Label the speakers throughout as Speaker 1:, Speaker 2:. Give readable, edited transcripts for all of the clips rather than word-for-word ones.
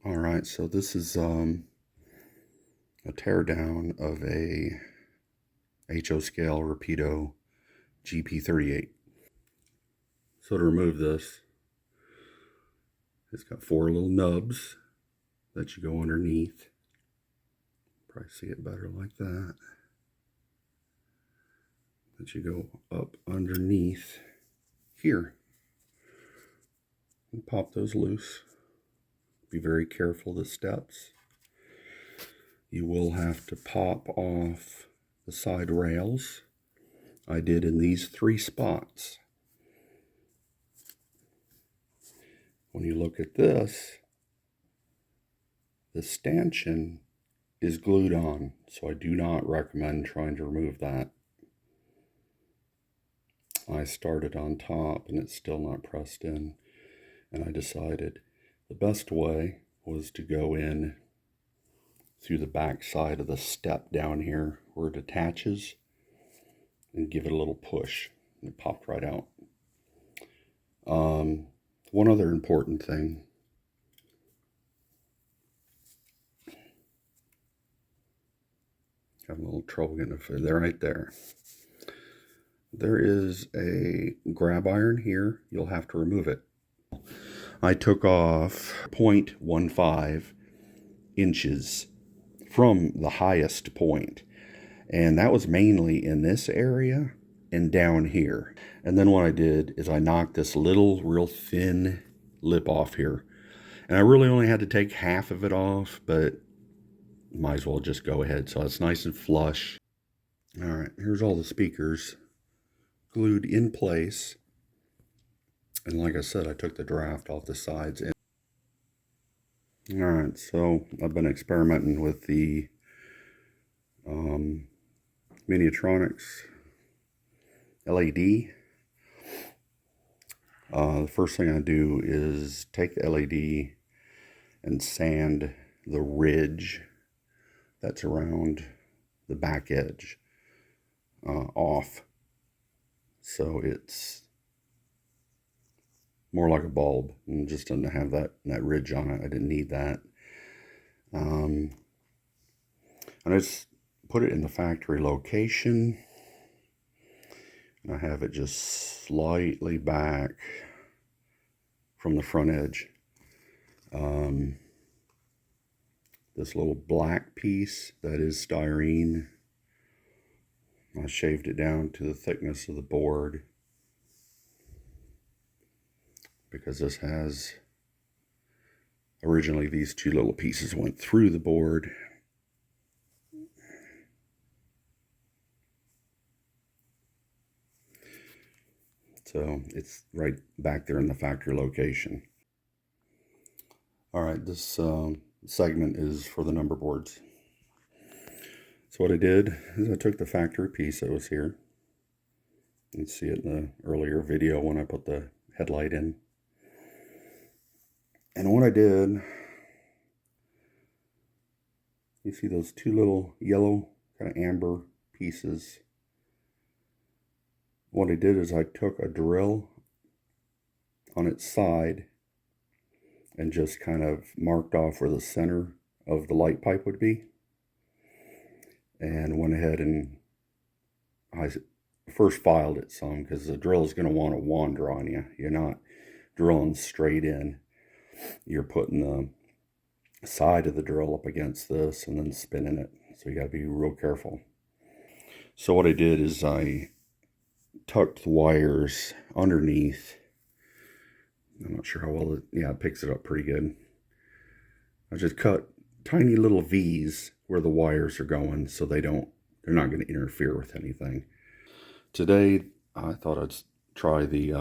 Speaker 1: All right, so this is a teardown of a HO scale Rapido GP38. So to remove this, it's got 4 little nubs that you go underneath. Probably see it better like that. That you go up underneath here and pop those loose. Be very careful of the steps. You will have to pop off the side rails. I did in these 3 spots. When you look at this, the stanchion is glued on, so I do not recommend trying to remove that. I started on top and it's still not pressed in, and I decided the best way was to go in through the back side of the step down here where it attaches and give it a little push. It popped right out. One other important thing. Having a little trouble getting it. They're right there. There is a grab iron here. You'll have to remove it. I took off 0.15 inches from the highest point, and that was mainly in this area and down here. And then what I did is I knocked this little real thin lip off here, and I really only had to take half of it off, but might as well just go ahead. So it's nice and flush. All right, here's all the speakers glued in place, and like I said, I took the draft off the sides. All right, so I've been experimenting with the Miniatronics LED. The first thing I do is take the LED and sand the ridge that's around the back edge off, so it's more like a bulb and just doesn't have that ridge on it. I didn't need that. And I just put it in the factory location. And I have it just slightly back from the front edge. This little black piece that is styrene, I shaved it down to the thickness of the board, because this has, originally these 2 little pieces went through the board. So it's right back there in the factory location. All right, this segment is for the number boards. So what I did is I took the factory piece that was here. You can see it in the earlier video when I put the headlight in. And what I did, you see those 2 little yellow kind of amber pieces. What I did is I took a drill on its side and just kind of marked off where the center of the light pipe would be, and went ahead and I first filed it some, because the drill is going to want to wander on you. You're not drilling straight in. You're putting the side of the drill up against this and then spinning it. So you got to be real careful. So what I did is I tucked the wires underneath. I'm not sure how well it picks it up pretty good. I just cut tiny little V's where the wires are going, so they're not going to interfere with anything. Today I thought I'd try the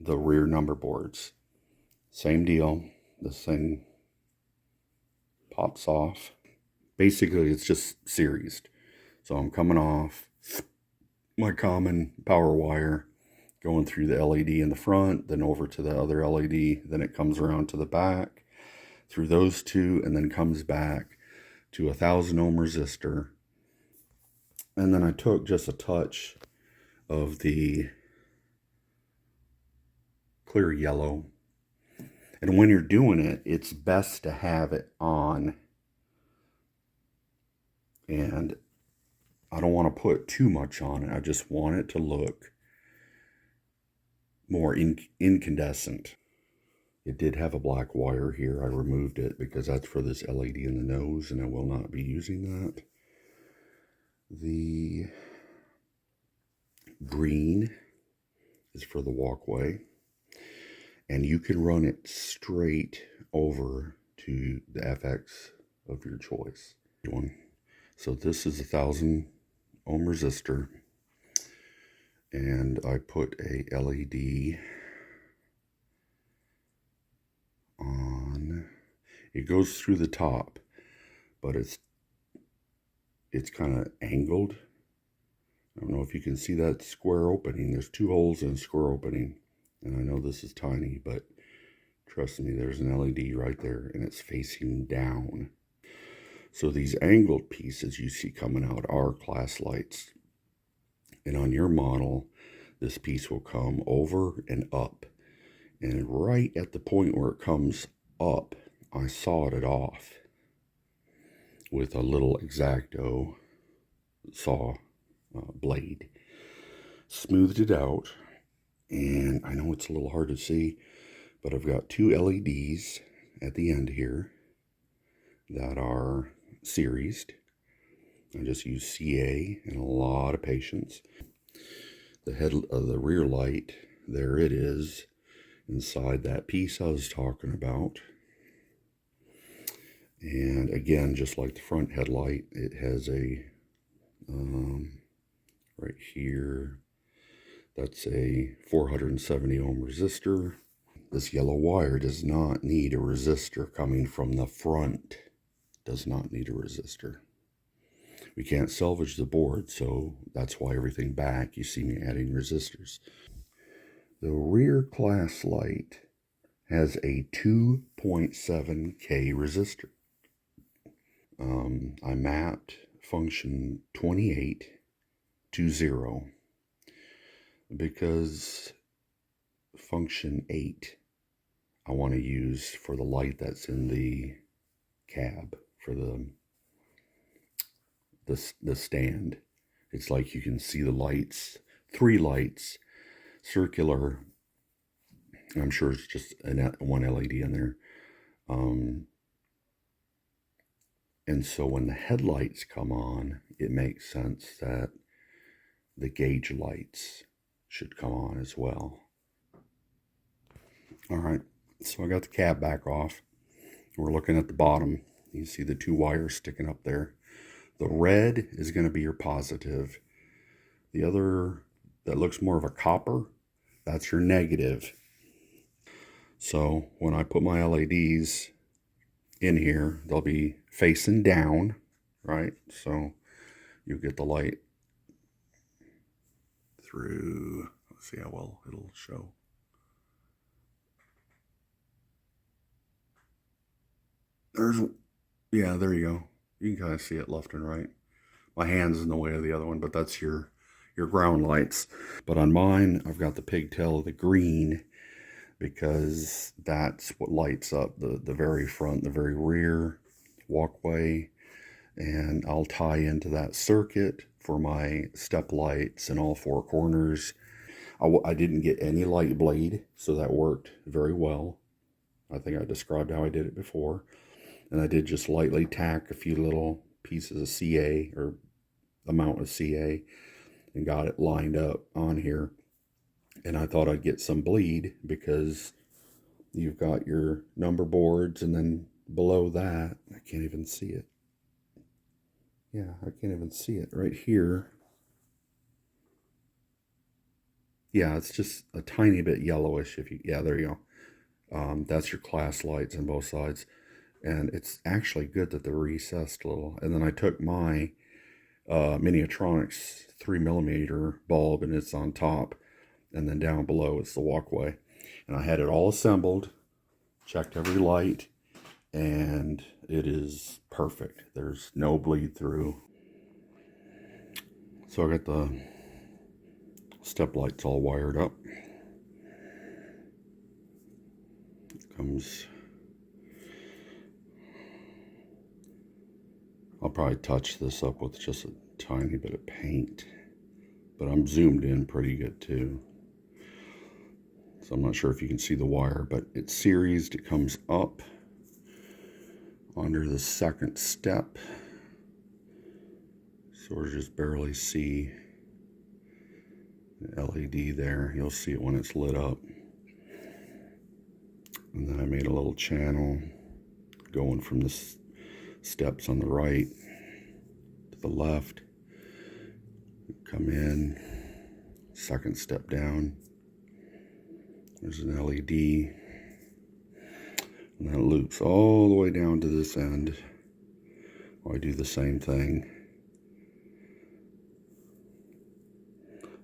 Speaker 1: rear number boards. Same deal. This thing pops off. Basically it's just seried. So I'm coming off my common power wire, going through the LED in the front, then over to the other LED, then it comes around to the back, through those 2, and then comes back to a 1000 ohm resistor. And then I took just a touch of the clear yellow And when you're doing it, it's best to have it on. And I don't want to put too much on it. I just want it to look more incandescent. It did have a black wire here. I removed it because that's for this LED in the nose, and I will not be using that. The green is for the walkway, and you can run it straight over to the FX of your choice. So this is a 1,000 ohm resistor, and I put a LED on. It goes through the top, but it's kind of angled. I don't know if you can see that square opening. There's 2 holes in a square opening, and I know this is tiny, but trust me, there's an LED right there, and it's facing down. So these angled pieces you see coming out are class lights, and on your model, this piece will come over and up. And right at the point where it comes up, I sawed it off with a little X-Acto saw blade. Smoothed it out, and I know it's a little hard to see, but I've got 2 LEDs at the end here that are seried. I just use CA and a lot of patience. The head of the rear light, there it is, inside that piece I was talking about. And again, just like the front headlight, it has a right here, that's a 470 ohm resistor. This yellow wire does not need a resistor coming from the front. Does not need a resistor. We can't salvage the board, so that's why everything back, you see me adding resistors. The rear class light has a 2.7K resistor. I mapped function 28 to 0 because function 8 I want to use for the light that's in the cab for the stand. It's like you can see the lights, 3 lights, circular. I'm sure it's just one LED in there. And so when the headlights come on, it makes sense that the gauge lights should come on as well. All right, so I got the cab back off. We're looking at the bottom. You see the 2 wires sticking up there. The red is going to be your positive. The other that looks more of a copper, that's your negative. So when I put my LEDs in here, they'll be facing down, right? So you get the light through. Let's see how well it'll show. Yeah, there you go. You can kind of see it left and right. My hand's in the way of the other one, but that's your ground lights. But on mine, I've got the pigtail of the green because that's what lights up the very front, the very rear walkway. And I'll tie into that circuit for my step lights in all 4 corners. I didn't get any light blade, so that worked very well. I think I described how I did it before. And I did just lightly tack a few little pieces of CA or amount of CA and got it lined up on here. And I thought I'd get some bleed because you've got your number boards, and then below that, I can't even see it. Yeah, I can't even see it right here. Yeah, it's just a tiny bit yellowish. Yeah, there you go. That's your class lights on both sides. And it's actually good that they're recessed a little. And then I took my Miniatronics 3mm bulb, and it's on top. And then down below, it's the walkway. And I had it all assembled, checked every light, and it is perfect. There's no bleed through. So I got the step lights all wired up. Comes. I'll probably touch this up with just a tiny bit of paint, but I'm zoomed in pretty good too. So I'm not sure if you can see the wire, but it's seried. It comes up under the second step. Sort of just barely see the LED there. You'll see it when it's lit up. And then I made a little channel going from the steps on the right to the left. Come in, second step down. There's an LED. And that loops all the way down to this end. I do the same thing.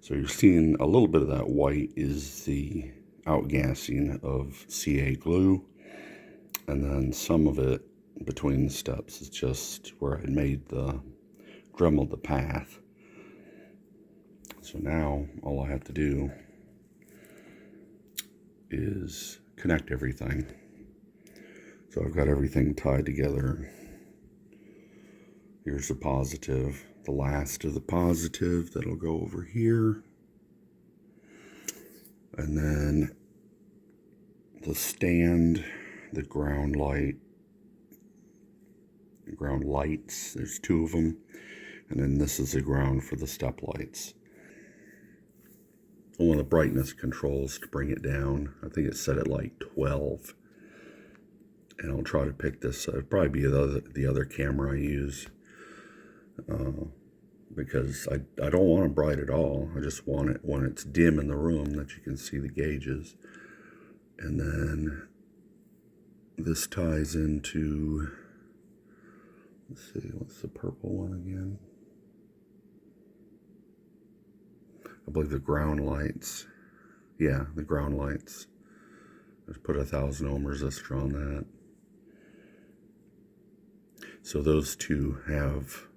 Speaker 1: So you're seeing a little bit of that white is the outgassing of CA glue, and then some of it between the steps is just where I made the dremeled the path. So now all I have to do is connect everything. So I've got everything tied together. Here's the positive, the last of the positive that'll go over here. And then the stand, the ground lights, there's two of them. And then this is the ground for the step lights. I want the brightness controls to bring it down. I think it's set at like 12. And I'll try to pick this, it'll probably be the other camera I use. Because I don't want it bright at all. I just want it when it's dim in the room that you can see the gauges. And then this ties into, let's see, what's the purple one again? I believe the ground lights. Yeah, the ground lights. Just put 1,000 ohm resistor on that. So those two have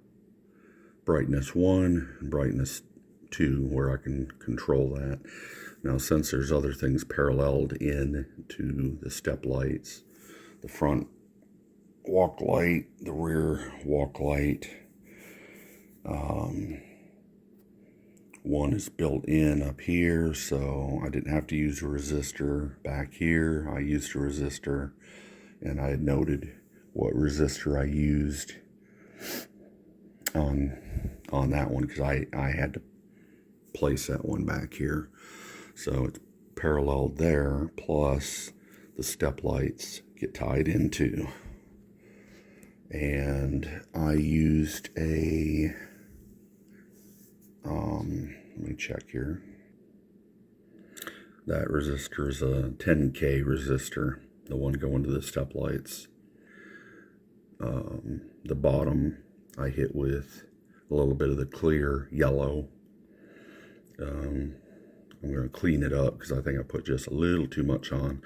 Speaker 1: brightness 1 and brightness 2 where I can control that. Now since there's other things paralleled in to the step lights, the front walk light, the rear walk light, one is built in up here, so I didn't have to use a resistor back here. I used a resistor, and I had noted what resistor I used on that one because I had to place that one back here. So it's paralleled there, plus the step lights get tied into. And I used a, let me check here. That resistor is a 10K resistor, the one going to the step lights. The bottom I hit with a little bit of the clear yellow. I'm going to clean it up because I think I put just a little too much on.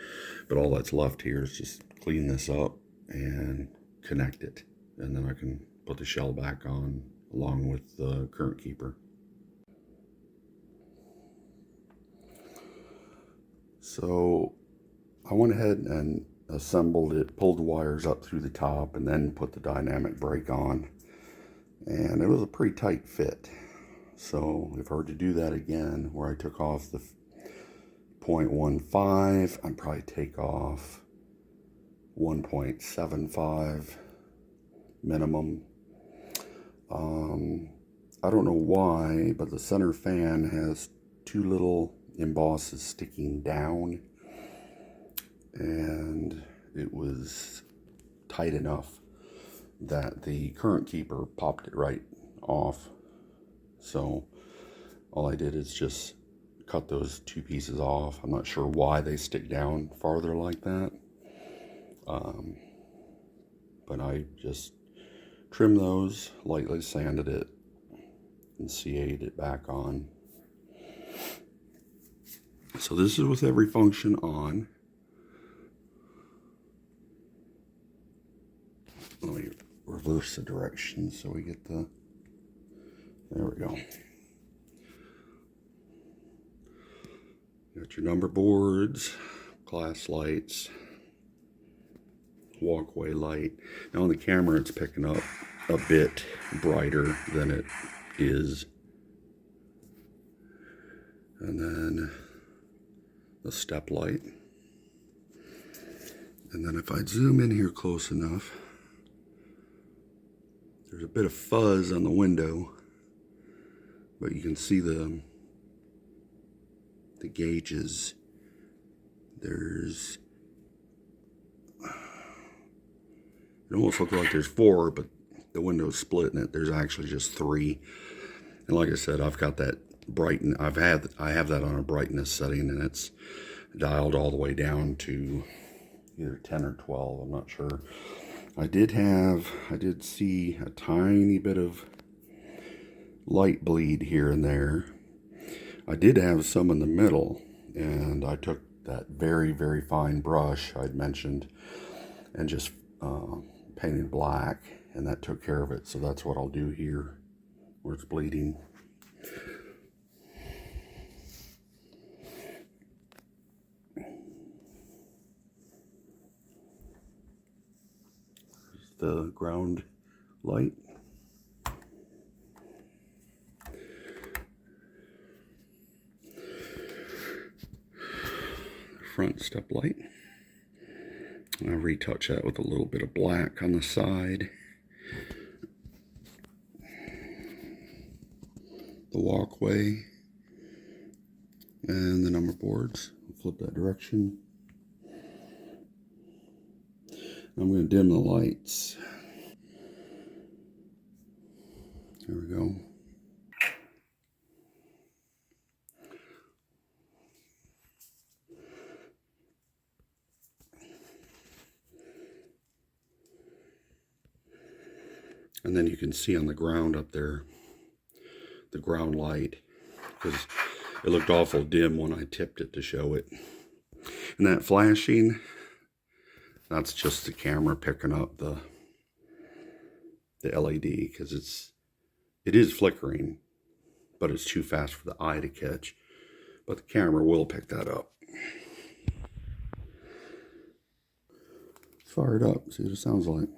Speaker 1: But all that's left here is just clean this up and connect it. And then I can put the shell back on along with the current keeper. So I went ahead and assembled it, pulled the wires up through the top, and then put the dynamic brake on. And it was a pretty tight fit. So if I were to do that again, where I took off the 0.15, I'd probably take off 1.75 minimum. I don't know why, but the center fan has two little embosses sticking down, and it was tight enough that the current keeper popped it right off. So all I did is just cut those two pieces off. I'm not sure why they stick down farther like that, but I just trimmed those, lightly sanded it, and CA'd it back on. So this is with every function on. Let me reverse the direction so we get the, there we go. Got your number boards, glass lights, walkway light. Now on the camera it's picking up a bit brighter than it is. And then the step light. And then if I zoom in here close enough, there's a bit of fuzz on the window, but you can see the gauges. There's, it almost looks like there's 4, but the window's split in it. There's actually just 3. And like I said, I've got that brighten. I have that on a brightness setting, and it's dialed all the way down to either 10 or 12. I'm not sure. I did see a tiny bit of light bleed here and there. I did have some in the middle, and I took that very, very fine brush I'd mentioned and just painted black, and that took care of it. So that's what I'll do here where it's bleeding. The ground light. Front step light. I'll retouch that with a little bit of black on the side. The walkway and the number boards. Flip that direction. I'm going to dim the lights. There we go. And then you can see on the ground up there, the ground light, because it looked awful dim when I tipped it to show it. And that flashing, that's just the camera picking up the LED, because it is flickering, but it's too fast for the eye to catch. But the camera will pick that up. Let's fire it up, see what it sounds like.